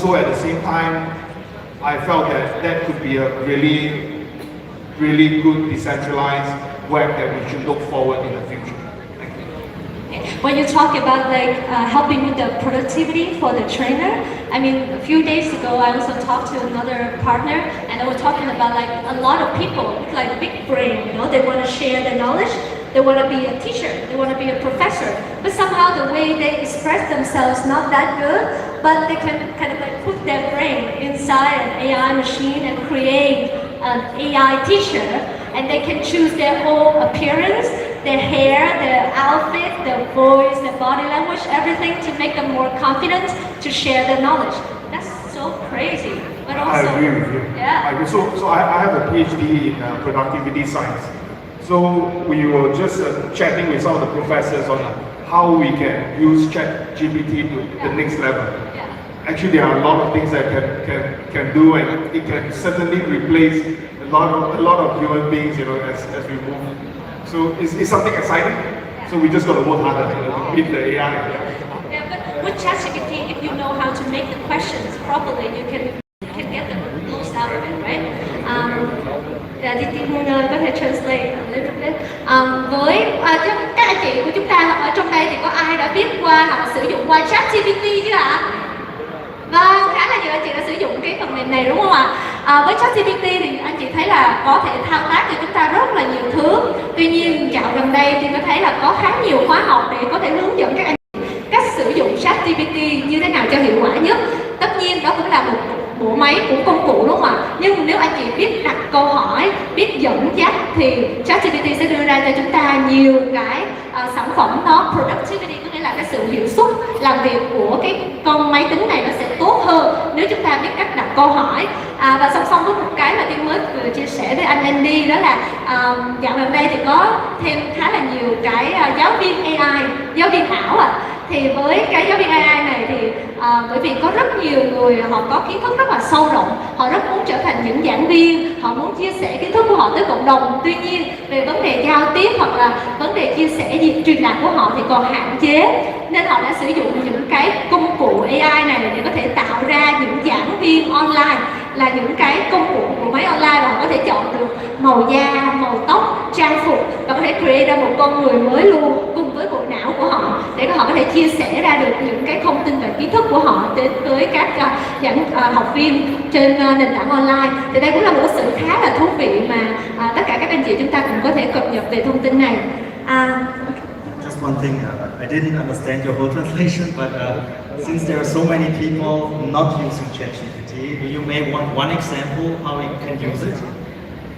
also at the same time, I felt that that could be a really good decentralized web that we should look forward in the future. Thank you. When you talk about like helping with the productivity for the trainer, I mean a few days ago I also talked to another partner and they were talking about like a lot of people like big brain, you know, they want to share their knowledge, they want to be a teacher, they want to be a professor, but somehow the way they express themselves not that good, but they can kind of like put their brain inside an AI machine and create an AI teacher, and they can choose their whole appearance, their hair, their outfit, their voice, their body language, everything to make them more confident to share their knowledge. That's so crazy. But also, I agree with you. Yeah. I agree. So I have a PhD in productivity science. So we were just chatting with some of the professors on how we can use ChatGPT to the next level. Yeah. Actually, there are a lot of things that can do, and it can certainly replace a lot of human beings, you know, as we move. So it's something exciting. So we just got to work harder to beat the AI. Yeah, but with ChatGPT, if you know how to make the questions properly, you can get the most out of it, right? Did có thể translate a little bit. Với các anh chị của chúng ta ở trong đây thì có ai đã biết qua hoặc sử dụng qua ChatGPT chứ ạ? Vâng, khá là nhiều anh chị đã sử dụng cái phần mềm này đúng không ạ? Với ChatGPT thì anh chị thấy là có thể thao tác cho chúng ta rất là nhiều thứ. Tuy nhiên dạo gần đây thì có thấy là có khá nhiều khóa học để có thể hướng dẫn các anh chị cách sử dụng ChatGPT như thế nào cho hiệu quả nhất. Tất nhiên đó cũng là một bộ máy của công cụ đúng không ạ? Nhưng nếu anh chị biết đặt câu hỏi, biết dẫn dắt thì ChatGPT sẽ đưa ra cho chúng ta nhiều cái sản phẩm nó productivity, có nghĩa là cái sự hiệu suất làm việc của cái con máy tính này nó sẽ tốt hơn nếu chúng ta biết cách đặt câu hỏi. Và song song với một cái mà Tiên mới vừa chia sẻ với anh Andy, đó là dạo gần đây thì có thêm khá là nhiều cái giáo viên AI, giáo viên ảo thì với cái giáo viên AI này thì bởi vì có rất nhiều người họ có kiến thức rất là sâu rộng, họ rất muốn trở thành những giảng viên, họ muốn chia sẻ kiến thức của họ tới cộng đồng. Tuy nhiên về vấn đề giao tiếp hoặc là vấn đề chia sẻ truyền đạt của họ thì còn hạn chế, nên họ đã sử dụng những cái công cụ AI này để có thể tạo ra những giảng viên online, là những cái công cụ của máy online, và họ có thể chọn được màu da, màu tóc, trang phục và có thể create ra một con người mới luôn cùng với bộ não của họ để họ có thể chia sẻ ra được những cái thông tin và kiến thức của họ đến với các học viên trên nền tảng online. Thì đây cũng là một sự khá là thú vị mà tất cả các anh chị chúng ta cũng có thể cập nhật về thông tin này. Just one thing, I didn't understand your whole translation, but since there are so many people not using ChatGPT, you may want one example how you can use it?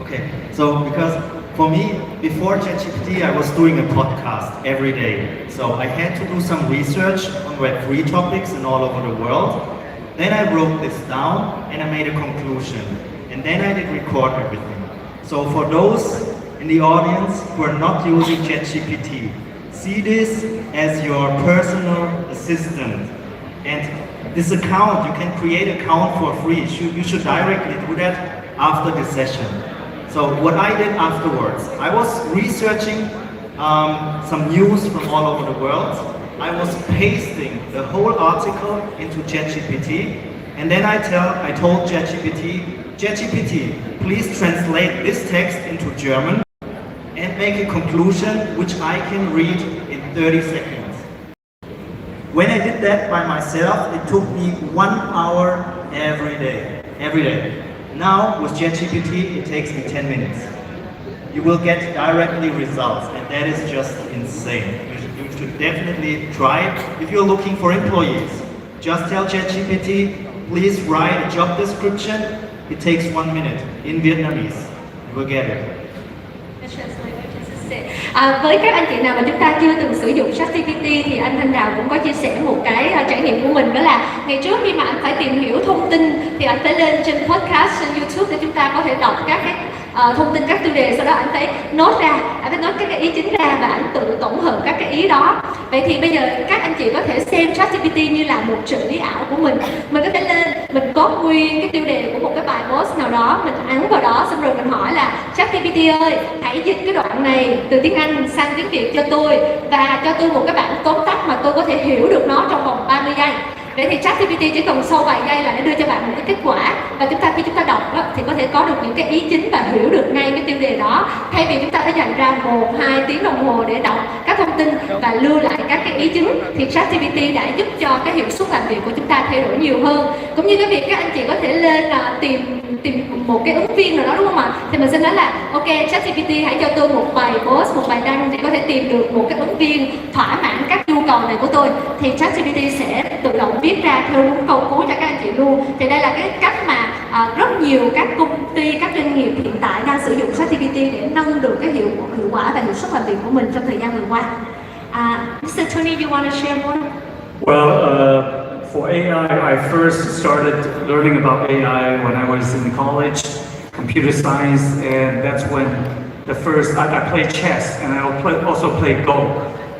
Okay, so because for me, before ChatGPT, I was doing a podcast every day. So I had to do some research on Web3 topics and all over the world. Then I wrote this down and I made a conclusion. And then I did record everything. So for those in the audience who are not using ChatGPT, see this as your personal assistant. And this account, you can create an account for free. You should directly do that after this session. So what I did afterwards, I was researching some news from all over the world. I was pasting the whole article into ChatGPT, and then I told ChatGPT, please translate this text into German and make a conclusion which I can read in 30 seconds. When I did that by myself, it took me 1 hour every day. Now with ChatGPT, it takes me 10 minutes. You will get directly results, and that is just insane. You should definitely try it. If you're looking for employees, just tell ChatGPT, please write a job description. It takes 1 minute in Vietnamese. You will get it. Với các anh chị nào mà chúng ta chưa từng sử dụng ChatGPT thì anh Thanh Đào cũng có chia sẻ một cái trải nghiệm của mình, đó là ngày trước khi mà anh phải tìm hiểu thông tin thì anh phải lên trên podcast, trên YouTube để chúng ta có thể đọc các cái thông tin, các tiêu đề, sau đó anh phải nốt các cái ý chính ra và anh tự tổng hợp các cái ý đó. Vậy thì bây giờ các anh chị có thể xem ChatGPT như là một trợ lý ảo của mình có thể lên, mình có nguyên cái tiêu đề của một cái bài post nào đó, mình ấn vào đó xong rồi mình hỏi là ChatGPT ơi, hãy dịch cái đoạn này từ tiếng Anh sang tiếng Việt cho tôi và cho tôi một cái bản tóm tắt mà tôi có thể hiểu được nó trong vòng 30 giây. Vậy thì ChatGPT chỉ cần sau vài giây là để đưa cho bạn một cái kết quả, và khi chúng ta đọc đó, thì có thể có được những cái ý chính và hiểu được ngay cái tiêu đề đó, thay vì chúng ta phải dành ra 1-2 tiếng đồng hồ để đọc các thông tin và lưu lại các cái ý chính. Thì ChatGPT đã giúp cho cái hiệu suất làm việc của chúng ta thay đổi nhiều hơn, cũng như cái việc các anh chị có thể lên tìm một cái ứng viên nào đó, đúng không ạ? Thì mình sẽ nói là ok, ChatGPT hãy cho tôi một bài post, một bài đăng, thì có thể tìm được một cái ứng viên thỏa mãn các nhu cầu này của tôi, thì ChatGPT sẽ tự động viết ra theo đúng câu cuối cho các anh chị luôn. Thì đây là cái cách mà rất nhiều các công ty, các doanh nghiệp hiện tại đang sử dụng ChatGPT để nâng được cái hiệu quả và hiệu suất làm việc của mình trong thời gian vừa qua. Mr. Tony, you want to share more? Well, for AI, I first started learning about AI when I was in college, computer science, and that's when I played chess, and I also played Go.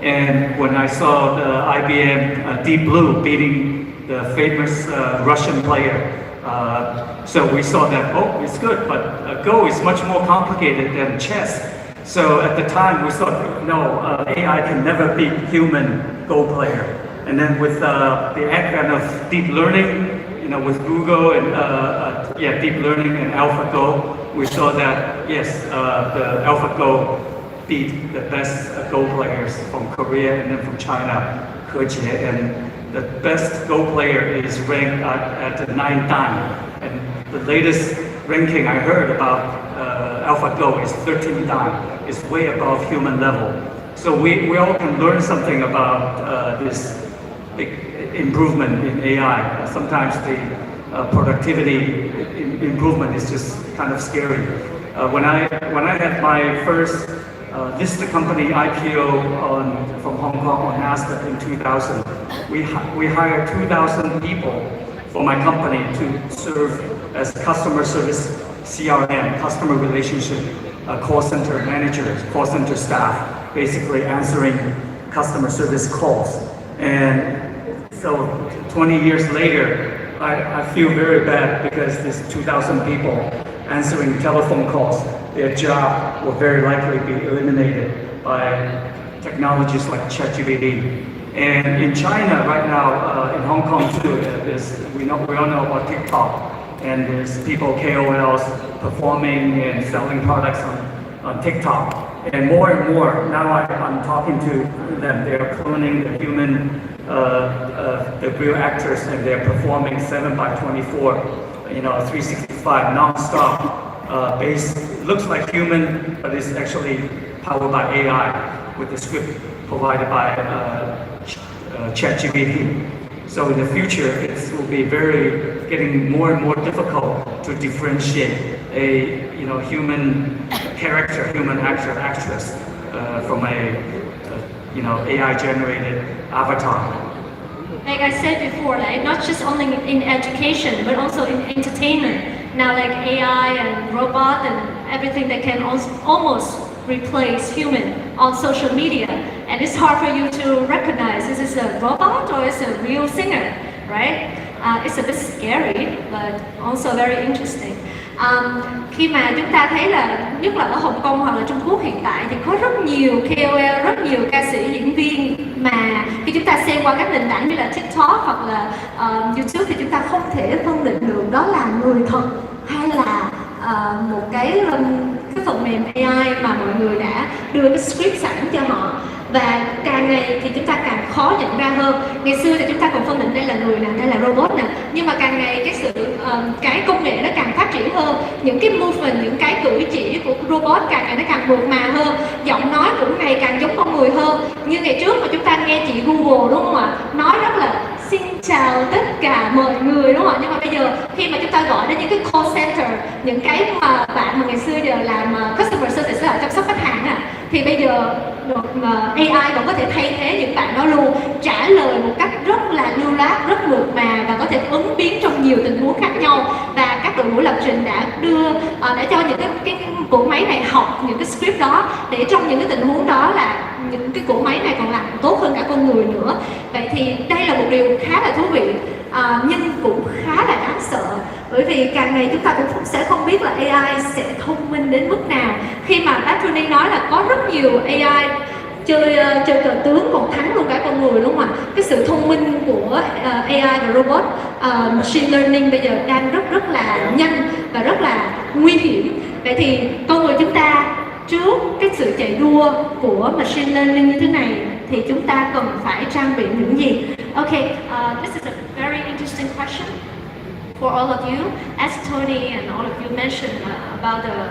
And when I saw the IBM Deep Blue beating the famous Russian player, so we saw that, oh, it's good, but Go is much more complicated than chess. So at the time we thought, no, AI can never beat human Go player. And then with the advent of deep learning, with Google and deep learning and AlphaGo, we saw that yes, the AlphaGo beat the best Go players from Korea and then from China, Kejie, and the best Go player is ranked at the 9th dan, and the latest ranking I heard about AlphaGo is 13th dan. It's way above human level. So we all can learn something about this big improvement in AI. Sometimes the productivity improvement is just kind of scary. When I had my first listed company IPO from Hong Kong on Nasdaq in 2000, we hired 2,000 people for my company to serve as customer service CRM, customer relationship call center managers, call center staff, basically answering customer service calls. And so 20 years later, I feel very bad because these 2,000 people answering telephone calls, their job will very likely be eliminated by technologies like ChatGPT. And in China right now, in Hong Kong too, we all know about TikTok, and there's people, KOLs, performing and selling products on TikTok. And more, now I'm talking to them, they're cloning the human, the real actors, and they're performing 7x24, 365 non-stop, looks like human, but it's actually powered by AI with the script provided by ChatGPT. So in the future, it will be getting more and more difficult to differentiate a human character, human actor, actress from a AI-generated avatar. Like I said before, like not just only in education, but also in entertainment. Now, like AI and robot and everything that can almost replace human on social media, and it's hard for you to recognize, is this a robot or is it a real singer, right? It's a bit scary, but also very interesting. Khi mà chúng ta thấy là nhất là ở Hồng Kông hoặc là Trung Quốc hiện tại thì có rất nhiều KOL, rất nhiều ca sĩ, diễn viên mà khi chúng ta xem qua các nền tảng như là TikTok hoặc là YouTube thì chúng ta không thể phân định được đó là người thật hay là một cái phần mềm AI mà mọi người đã đưa cái script sẵn cho họ. Và càng ngày thì chúng ta càng khó nhận ra hơn. Ngày xưa thì chúng ta còn phân định đây là người nè, đây là robot nè, nhưng mà càng ngày cái công nghệ nó càng phát triển hơn, những cái movement, những cái cử chỉ của robot càng ngày nó càng mượt mà hơn, giọng nói cũng ngày càng giống con người hơn. Như ngày trước mà chúng ta nghe chị Google, đúng không ạ, nói rất là xin chào tất cả mọi người, đúng không ạ, nhưng mà bây giờ khi mà chúng ta gọi đến những cái call center, những cái mà bạn mà ngày xưa giờ làm customer service là chăm sóc khách hàng thì bây giờ AI còn có thể thay thế những bạn đó luôn, trả lời một cách rất là lưu loát, rất mượt mà và có thể ứng biến trong nhiều tình huống khác nhau. Và các đội ngũ lập trình đã cho những cái cỗ máy này học những cái script đó, để trong những cái tình huống đó là những cái cỗ máy này còn làm tốt hơn cả con người nữa. Vậy thì đây là một điều khá là thú vị, nhưng cũng khá là đáng sợ, bởi vì càng ngày chúng ta cũng sẽ không biết là AI sẽ thông minh đến mức nào. Khi mà bác Tony nói là có rất nhiều AI chơi cờ tướng còn thắng luôn cả con người, đúng không ạ? Cái sự thông minh của AI và robot, machine learning bây giờ đang rất là nhanh và rất là nguy hiểm. Vậy thì con người chúng ta trước cái sự chạy đua của machine learning như thế này thì chúng ta cần phải trang bị những gì? Okay, this is a very interesting question for all of you. As Tony and all of you mentioned about the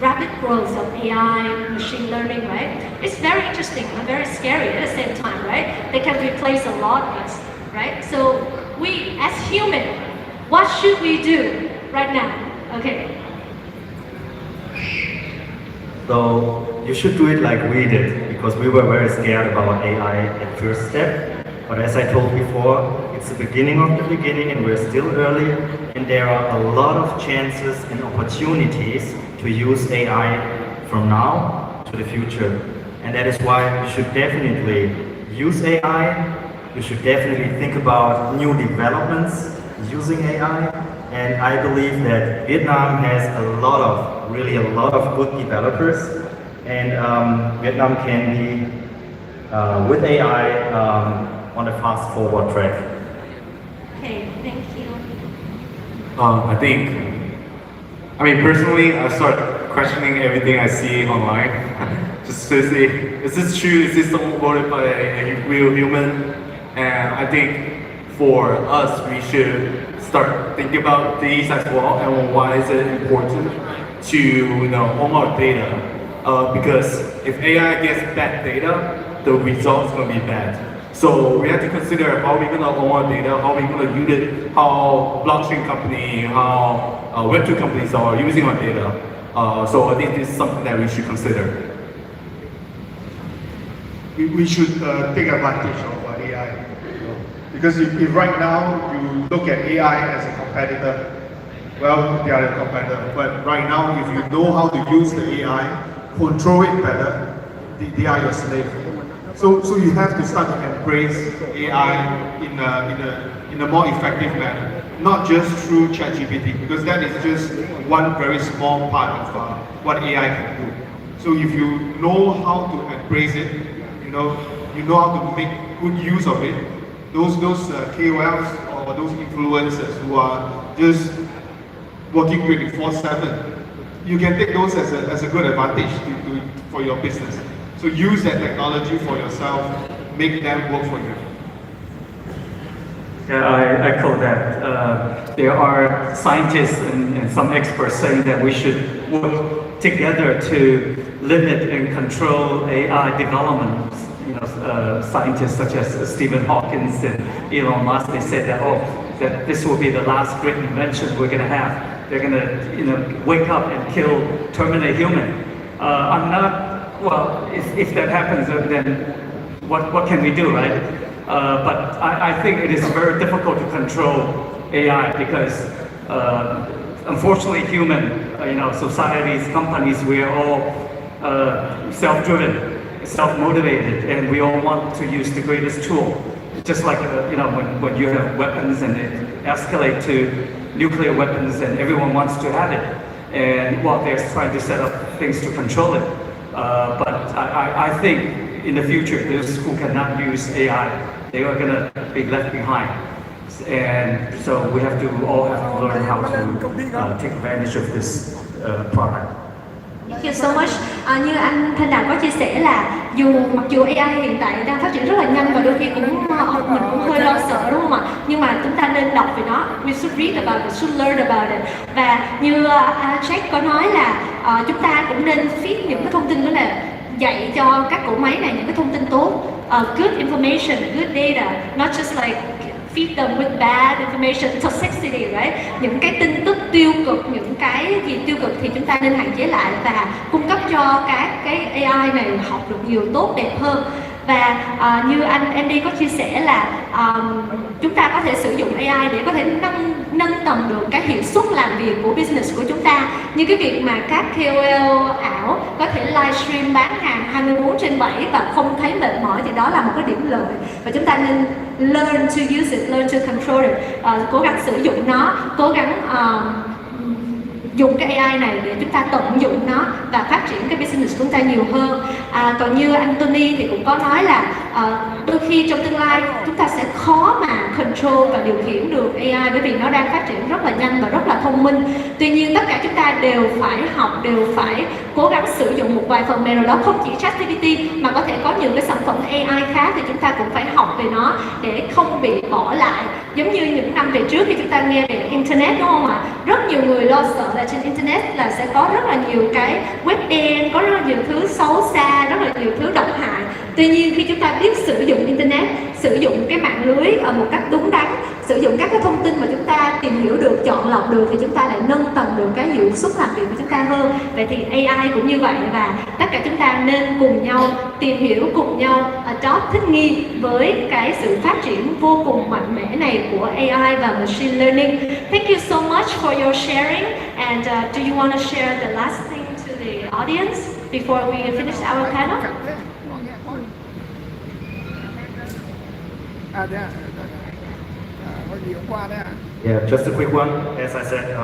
rapid growth of AI, machine learning, right? It's very interesting and very scary at the same time, right? They can replace a lot of us, right? So we, as human, what should we do right now? Okay. So you should do it like we did, because we were very scared about AI at first step. But as I told before, it's the beginning of the beginning and we're still early, and there are a lot of chances and opportunities to use AI from now to the future. And that is why you should definitely use AI. You should definitely think about new developments using AI. And I believe that Vietnam has really a lot of good developers, and Vietnam can be, with AI, on a fast forward track. Okay, thank you. I mean, personally, I start questioning everything I see online. Just to see, is this true? Is this supported by a real human? And I think for us, we should start thinking about these as well, and why is it important to own our data? Because if AI gets bad data, the results gonna be bad. So we have to consider how we're gonna own our data, how we're gonna use it, how blockchain company, how Web2 companies are using our data. So I think this is something that we should consider. We should take advantage of AI. Because if right now you look at AI as a competitor, well, they are a competitor. But right now, if you know how to use the AI, control it better, they are your slave. So you have to start to embrace AI in a more effective manner, not just through ChatGPT, because that is just one very small part of what AI can do. So if you know how to embrace it, you know how to make good use of it. Those KOLs or those influencers who are just working 24/7, you can take those as a good advantage for your business. So use that technology for yourself, make them work for you. Yeah, I echo that. There are scientists and some experts saying that we should work together to limit and control AI development. Scientists such as Stephen Hawking and Elon Musk, they said that this will be the last great invention we're going to have. They're going to, wake up and terminate human. I'm not. Well, if that happens, then what can we do, right? But I think it is very difficult to control AI because, unfortunately, societies, companies, we are all self-driven, self-motivated, and we all want to use the greatest tool. Just like when you have weapons and it escalate to nuclear weapons, and everyone wants to have it, and they're trying to set up things to control it. But I think in the future, those who cannot use AI, they are going to be left behind. And so we all have to learn how to take advantage of this product. Thank you so much. Như anh Thanh Đạt có chia sẻ là mặc dù AI hiện tại đang phát triển rất là nhanh và đôi khi mình cũng hơi lo sợ, đúng không ạ? Nhưng mà chúng ta nên đọc về nó. We should read about it, should learn about it. Và như Jack có nói là chúng ta cũng nên feed những cái thông tin đó, là dạy cho các cỗ máy này những cái thông tin tốt, good information, good data, not just like feed them with bad information, toxicity, right? Những cái tin tức tiêu cực, những cái gì tiêu cực thì chúng ta nên hạn chế lại và cung cấp cho các cái AI này học được nhiều tốt đẹp hơn. Và như anh Andy có chia sẻ là chúng ta có thể sử dụng AI để có thể nâng tầm được cái hiệu suất làm việc của business của chúng ta, như cái việc mà các KOL ảo có thể livestream bán hàng 24/7 và không thấy mệt mỏi, thì đó là một cái điểm lợi và chúng ta nên learn to use it, learn to control it, cố gắng sử dụng nó, cố gắng dùng cái AI này để chúng ta tận dụng nó và phát triển cái business của chúng ta nhiều hơn. Còn như Anthony thì cũng có nói là đôi khi trong tương lai chúng ta sẽ khó mà control và điều khiển được AI, bởi vì nó đang phát triển rất là nhanh và rất là thông minh. Tuy nhiên tất cả chúng ta đều phải học, đều phải cố gắng sử dụng một vài phần mềm nào đó, không chỉ ChatGPT mà có thể có nhiều cái sản phẩm AI khác thì chúng ta cũng phải học về nó để không bị bỏ lại. Giống như những năm về trước khi chúng ta nghe về Internet, đúng không ạ? Rất nhiều người lo sợ là trên Internet là sẽ có rất là nhiều cái web đen, có rất là nhiều thứ xấu xa, rất là nhiều thứ độc hại. Tuy nhiên khi chúng ta biết sử dụng Internet, sử dụng cái mạng lưới ở một cách đúng đắn, sử dụng các cái thông tin mà chúng ta tìm hiểu được, chọn lọc được, thì chúng ta lại nâng tầm được cái hiệu suất làm việc của chúng ta hơn. Vậy thì AI cũng như vậy, và tất cả chúng ta nên cùng nhau tìm hiểu, cùng nhau adopt, thích nghi với cái sự phát triển vô cùng mạnh mẽ này của AI và machine learning. Thank you so much for your sharing, and do you want to share the last thing to the audience before we finish our panel? Yeah, just a quick one. As I said,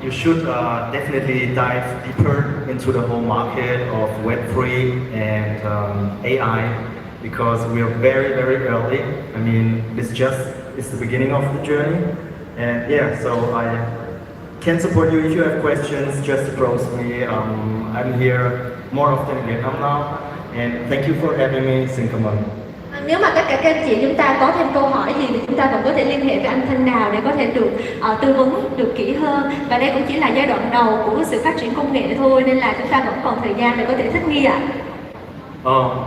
you should definitely dive deeper into the whole market of Web3 and AI, because we are very, very early. I mean, it's the beginning of the journey. And yeah, so I can support you if you have questions. Just approach me. I'm here more often in Vietnam now. And thank you for having me. Xin cảm ơn. Nếu mà tất cả các anh chị chúng ta có thêm câu hỏi gì thì chúng ta vẫn có thể liên hệ với anh Thanh Đào để có thể được tư vấn được kỹ hơn. Và đây cũng chỉ là giai đoạn đầu của sự phát triển công nghệ thôi, nên là chúng ta vẫn còn thời gian để có thể thích nghi ạ.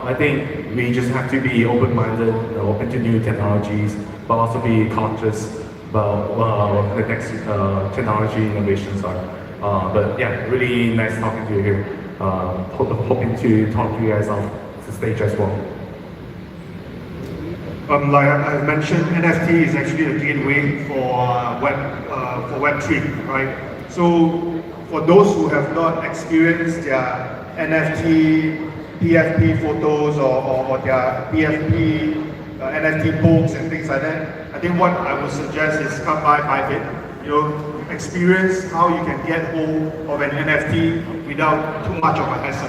I think we just have to be open-minded, open to new technologies, but also be cautious about what the next technology innovations are. But yeah, really nice talking to you here. Hoping to talk to you guys off the stage as well. Like I mentioned, NFT is actually a gateway for Web3, right? So for those who have not experienced their NFT, PFP photos or their PFP NFT books and things like that, I think what I would suggest is come by Bybit. You know, experience how you can get hold of an NFT without too much of a hassle,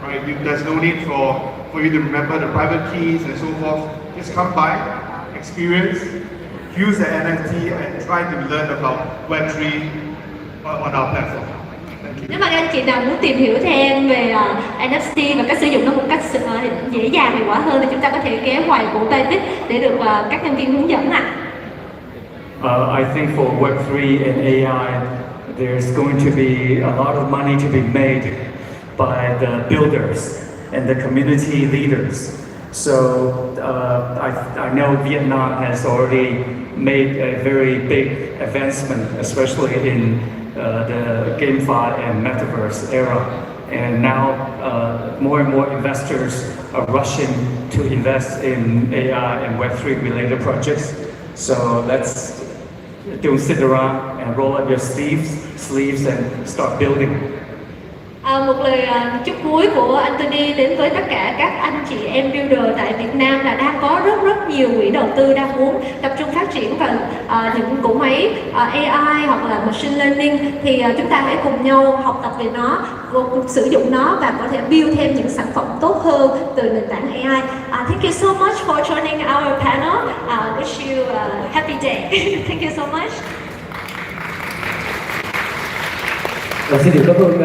right? There's no need for you to remember the private keys and so forth. Just come by, experience, use the NFT and try to learn about Web3 on our platform. Thank you. Nếu mà các anh chị nào muốn tìm hiểu thêm về NFT và cách sử dụng nó một cách dễ dàng, hiệu quả hơn thì chúng ta có thể ghé ngoài của Bybit để được các nhân viên hướng dẫn ạ. I think for Web3 and AI, there's going to be a lot of money to be made by the builders and the community leaders. So I know Vietnam has already made a very big advancement, especially in the GameFi and Metaverse era. And now more and more investors are rushing to invest in AI and Web3 related projects. So let's don't sit around and roll up your sleeves and start building. Một lời chúc cuối của Anthony đến với tất cả các anh chị em builder tại Việt Nam là đang có rất nhiều quỹ đầu tư đang muốn tập trung phát triển vào những cỗ máy AI hoặc là machine learning, thì chúng ta hãy cùng nhau học tập về nó, sử dụng nó và có thể build thêm những sản phẩm tốt hơn từ nền tảng AI. Thank you so much for joining our panel. Wish you a happy day. Thank you so much. Xin được cảm ơn